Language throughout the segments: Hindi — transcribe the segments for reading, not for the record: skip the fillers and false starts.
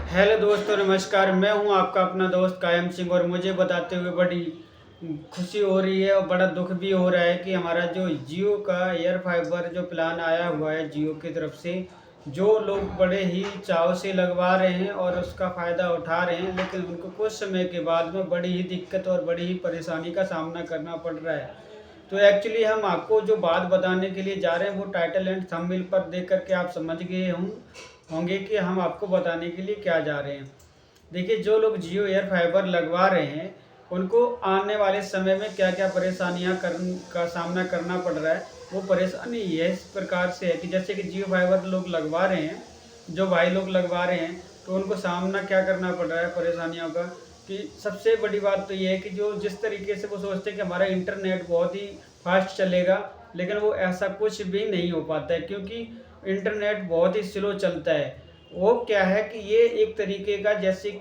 हेलो दोस्तों, नमस्कार। मैं हूं आपका अपना दोस्त कायम सिंह और मुझे बताते हुए बड़ी खुशी हो रही है और बड़ा दुख भी हो रहा है कि हमारा जो जियो का एयर फाइबर जो प्लान आया हुआ है जियो की तरफ से, जो लोग बड़े ही चाव से लगवा रहे हैं और उसका फ़ायदा उठा रहे हैं, लेकिन उनको कुछ समय के बाद में बड़ी ही दिक्कत और बड़ी ही परेशानी का सामना करना पड़ रहा है। तो एक्चुअली हम आपको जो बात बताने के लिए जा रहे हैं वो टाइटल एंड थंबनेल पर देख कर के आप समझ गए होंगे कि हम आपको बताने के लिए क्या जा रहे हैं। देखिए, जो लोग जियो एयर फाइबर लगवा रहे हैं उनको आने वाले समय में क्या क्या परेशानियां का सामना करना पड़ रहा है। वो परेशानी ये इस प्रकार से है कि जैसे कि जियो फाइबर लोग लगवा रहे हैं, जो भाई लोग लगवा रहे हैं, तो उनको सामना क्या करना पड़ रहा है परेशानियों का। कि सबसे बड़ी बात तो ये है कि जो जिस तरीके से वो सोचते हैं कि हमारा इंटरनेट बहुत ही फास्ट चलेगा, लेकिन वो ऐसा कुछ भी नहीं हो पाता है, क्योंकि इंटरनेट बहुत ही स्लो चलता है। वो क्या है कि ये एक तरीके का जैसे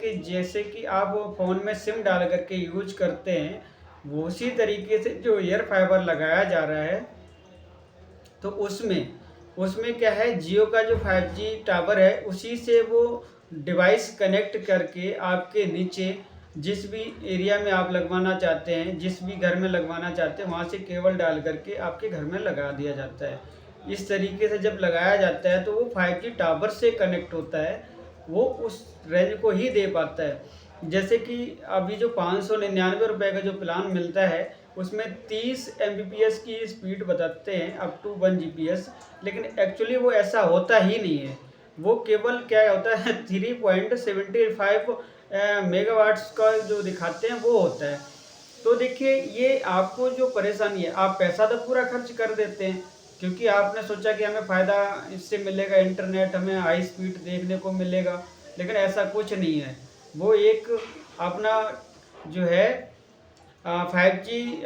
कि आप फ़ोन में सिम डाल करके यूज करते हैं, वो उसी तरीके से जो एयर फाइबर लगाया जा रहा है, तो उसमें उसमें क्या है, जियो का जो 5G टावर है उसी से वो डिवाइस कनेक्ट करके आपके नीचे जिस भी एरिया में आप लगवाना चाहते हैं, जिस भी घर में लगवाना चाहते हैं, वहाँ से केबल डाल करके आपके घर में लगा दिया जाता है। इस तरीके से जब लगाया जाता है तो वो 5G टावर से कनेक्ट होता है, वो उस रेंज को ही दे पाता है। जैसे कि अभी जो 599 रुपये का जो प्लान मिलता है उसमें 30 एमबीपीएस की स्पीड बताते हैं, अप टू 1 जीपीएस, लेकिन एक्चुअली वो ऐसा होता ही नहीं है। वो केवल क्या होता है 3.75 मेगावाट्स का जो दिखाते हैं वो होता है। तो देखिए, ये आपको जो परेशानी है, आप पैसा तो पूरा खर्च कर देते हैं क्योंकि आपने सोचा कि हमें फ़ायदा इससे मिलेगा, इंटरनेट हमें हाई स्पीड देखने को मिलेगा, लेकिन ऐसा कुछ नहीं है। वो एक अपना जो है 5G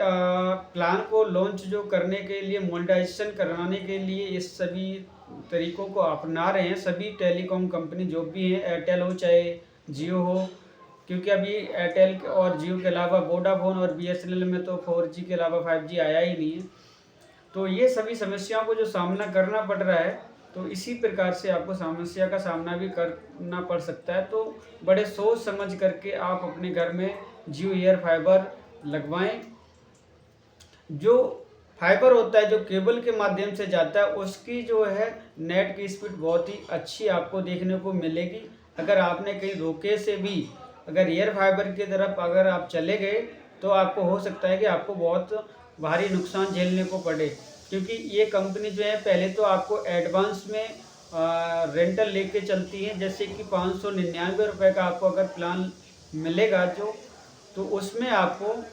प्लान को लॉन्च जो करने के लिए, मोनेटाइजेशन करवाने के लिए इस सभी तरीकों को अपना रहे हैं सभी टेलीकॉम कंपनी जो भी हैं, एयरटेल हो चाहे जियो हो। क्योंकि अभी एयरटेल और जियो के अलावा वोडाफोन और बीएसएनएल में तो 4G के अलावा 5G आया ही नहीं है। तो ये सभी समस्याओं को जो सामना करना पड़ रहा है, तो इसी प्रकार से आपको समस्या का सामना भी करना पड़ सकता है। तो बड़े सोच समझ करके आप अपने घर में जियो एयर फाइबर लगवाएं। जो फाइबर होता है, जो केबल के माध्यम से जाता है, उसकी जो है नेट की स्पीड बहुत ही अच्छी आपको देखने को मिलेगी। अगर आपने कहीं रोके से भी अगर एयर फाइबर की तरफ अगर आप चले गए, तो आपको हो सकता है कि आपको बहुत भारी नुकसान झेलने को पड़े, क्योंकि ये कंपनी जो है पहले तो आपको एडवांस में रेंटल लेके चलती है। जैसे कि 599 रुपये का आपको अगर प्लान मिलेगा जो, तो उसमें आपको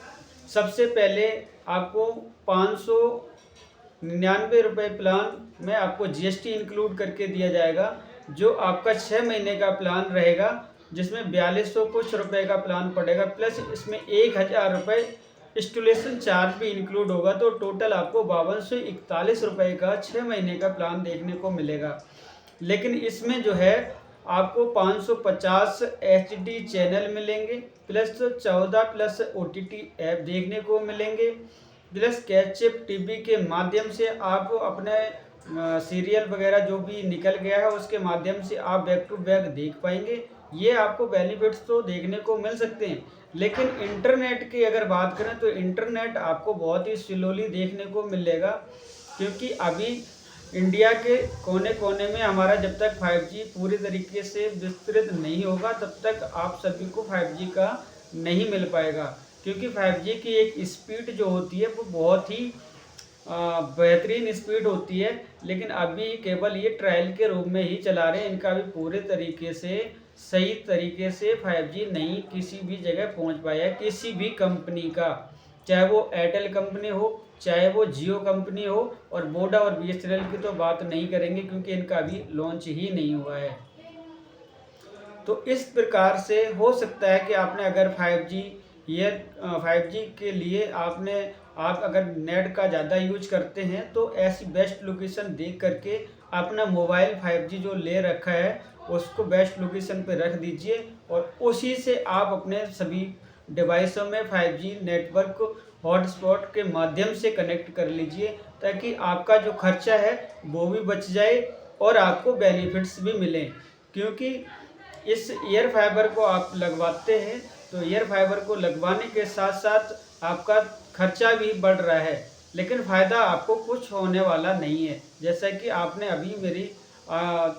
सबसे पहले आपको 599 रुपये प्लान में आपको जीएसटी इंक्लूड करके दिया जाएगा। जो आपका 6 महीने का प्लान रहेगा, जिसमें 4200 कुछ रुपए का प्लान पड़ेगा, प्लस इसमें 1000 रुपये इंस्टॉलेशन चार्ज भी इंक्लूड होगा। तो टोटल आपको 5241 रुपये का 6 महीने का प्लान देखने को मिलेगा। लेकिन इसमें जो है आपको 550 एचडी चैनल मिलेंगे, प्लस 14 प्लस ओटीटी ऐप देखने को मिलेंगे, प्लस कैचअप टीवी के माध्यम से आप अपने सीरियल वगैरह जो भी निकल गया है उसके माध्यम से आप बैक टू बैक देख पाएंगे। ये आपको बेनिफिट्स तो देखने को मिल सकते हैं, लेकिन इंटरनेट की अगर बात करें तो इंटरनेट आपको बहुत ही स्लोली देखने को मिलेगा, क्योंकि अभी इंडिया के कोने कोने में हमारा जब तक 5G पूरी तरीके से विस्तृत नहीं होगा तब तक आप सभी को 5G का नहीं मिल पाएगा। क्योंकि 5G की एक स्पीड जो होती है वो बहुत ही बेहतरीन स्पीड होती है, लेकिन अभी केवल ये ट्रायल के रूप में ही चला रहे हैं। इनका भी पूरे तरीके से सही तरीके से 5G नहीं किसी भी जगह पहुंच पाया है, किसी भी कंपनी का, चाहे वो एयरटेल कंपनी हो चाहे वो जियो कंपनी हो, और वोडा और बीएसएनएल की तो बात नहीं करेंगे क्योंकि इनका अभी लॉन्च ही नहीं हुआ है। तो इस प्रकार से हो सकता है कि आपने अगर 5G ये 5G के लिए आप अगर नेट का ज़्यादा यूज करते हैं तो ऐसी बेस्ट लोकेशन देख करके अपना मोबाइल 5G जो ले रखा है उसको बेस्ट लोकेशन पे रख दीजिए, और उसी से आप अपने सभी डिवाइसों में 5G नेटवर्क हॉटस्पॉट के माध्यम से कनेक्ट कर लीजिए, ताकि आपका जो खर्चा है वो भी बच जाए और आपको बेनिफिट्स भी मिलें। क्योंकि इस ईयर फाइबर को आप लगवाते हैं तो ईयर फाइबर को लगवाने के साथ साथ आपका खर्चा भी बढ़ रहा है, लेकिन फ़ायदा आपको कुछ होने वाला नहीं है। जैसा कि आपने अभी मेरी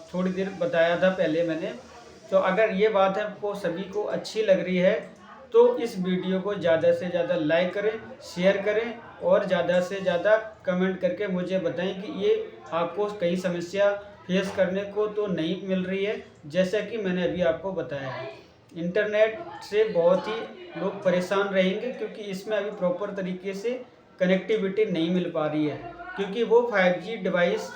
थोड़ी देर बताया था पहले मैंने, तो अगर ये बात आपको सभी को अच्छी लग रही है तो इस वीडियो को ज़्यादा से ज़्यादा लाइक करें, शेयर करें और ज़्यादा से ज़्यादा कमेंट करके मुझे बताएं कि ये आपको कई समस्या फेस करने को तो नहीं मिल रही है, जैसा कि मैंने अभी आपको बताया है। इंटरनेट से बहुत ही लोग परेशान रहेंगे क्योंकि इसमें अभी प्रॉपर तरीके से कनेक्टिविटी नहीं मिल पा रही है, क्योंकि वो 5G डिवाइस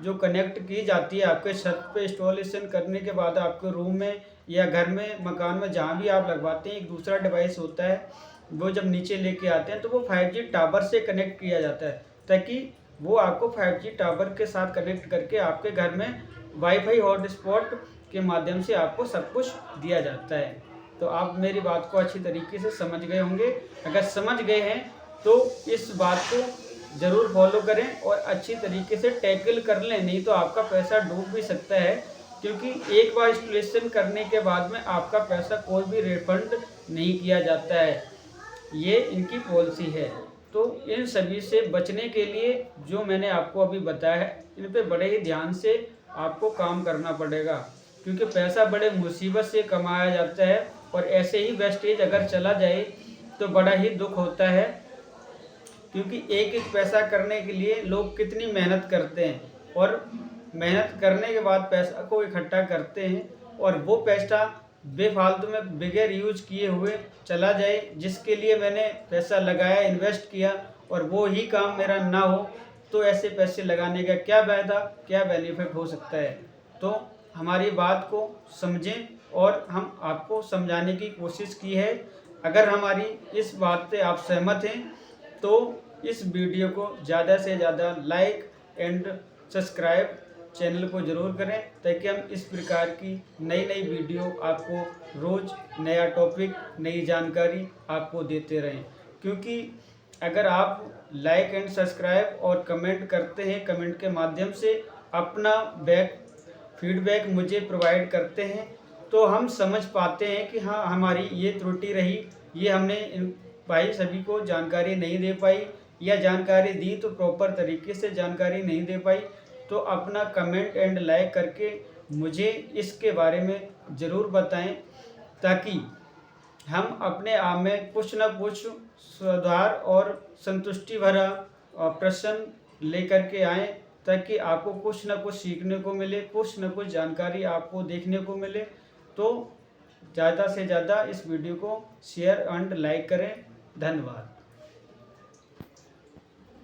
जो कनेक्ट की जाती है आपके छत पे इंस्टॉलेशन करने के बाद आपके रूम में या घर में, मकान में, जहाँ भी आप लगवाते हैं, एक दूसरा डिवाइस होता है, वो जब नीचे लेके आते हैं तो वो 5G टावर से कनेक्ट किया जाता है, ताकि वो आपको 5G टावर के साथ कनेक्ट करके आपके घर में वाईफाई हॉटस्पॉट के माध्यम से आपको सब कुछ दिया जाता है। तो आप मेरी बात को अच्छी तरीके से समझ गए होंगे। अगर समझ गए हैं तो इस बात को ज़रूर फॉलो करें और अच्छी तरीके से टैकल कर लें, नहीं तो आपका पैसा डूब भी सकता है, क्योंकि एक बार इंस्टॉलेशन करने के बाद में आपका पैसा कोई भी रिफंड नहीं किया जाता है, ये इनकी पॉलिसी है। तो इन सभी से बचने के लिए जो मैंने आपको अभी बताया है, इन पे बड़े ही ध्यान से आपको काम करना पड़ेगा, क्योंकि पैसा बड़े मुसीबत से कमाया जाता है और ऐसे ही वेस्टेज अगर चला जाए तो बड़ा ही दुख होता है, क्योंकि एक एक पैसा करने के लिए लोग कितनी मेहनत करते हैं और मेहनत करने के बाद पैसा को इकट्ठा करते हैं और वो पैसा बेफालतू में बगैर यूज किए हुए चला जाए, जिसके लिए मैंने पैसा लगाया, इन्वेस्ट किया, और वो ही काम मेरा ना हो, तो ऐसे पैसे लगाने का क्या फ़ायदा, क्या बेनिफिट हो सकता है। तो हमारी बात को समझें और हम आपको समझाने की कोशिश की है। अगर हमारी इस बात से आप सहमत हैं तो इस वीडियो को ज़्यादा से ज़्यादा लाइक एंड सब्सक्राइब चैनल को ज़रूर करें, ताकि हम इस प्रकार की नई नई वीडियो आपको रोज़ नया टॉपिक, नई जानकारी आपको देते रहें। क्योंकि अगर आप लाइक एंड सब्सक्राइब और कमेंट करते हैं, कमेंट के माध्यम से अपना फीडबैक मुझे प्रोवाइड करते हैं, तो हम समझ पाते हैं कि हाँ, हमारी ये त्रुटि रही, ये हमने भाई सभी को जानकारी नहीं दे पाई, या जानकारी दी तो प्रॉपर तरीके से जानकारी नहीं दे पाई। तो अपना कमेंट एंड लाइक करके मुझे इसके बारे में ज़रूर बताएं, ताकि हम अपने आप में कुछ न कुछ सुधार और संतुष्टि भरा प्रश्न लेकर के आएँ, ताकि आपको कुछ न कुछ सीखने को मिले, कुछ न कुछ जानकारी आपको देखने को मिले। तो ज़्यादा से ज़्यादा इस वीडियो को शेयर एंड लाइक करें। धन्यवाद।